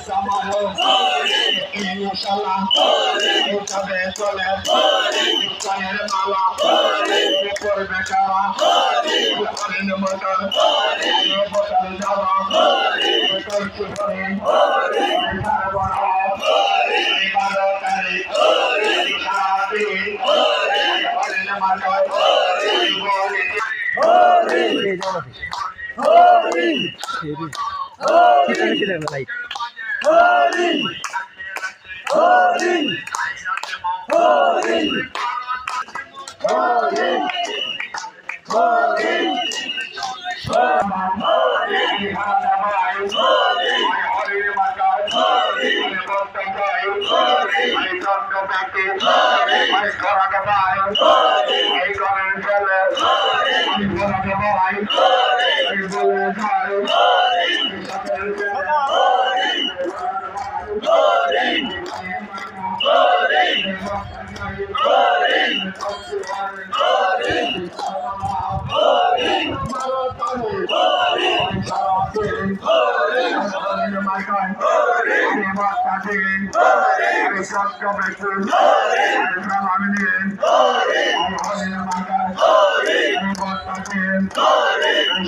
জামানো ইনশাআল্লাহ তবে চলে ইসলামের মালা করবে কারা করেন মতন বদল যাওয়া করছি করে বড় 12 তারিখ সারাদিন করেন মাতন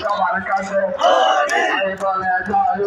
সবার কাছে বলে যায়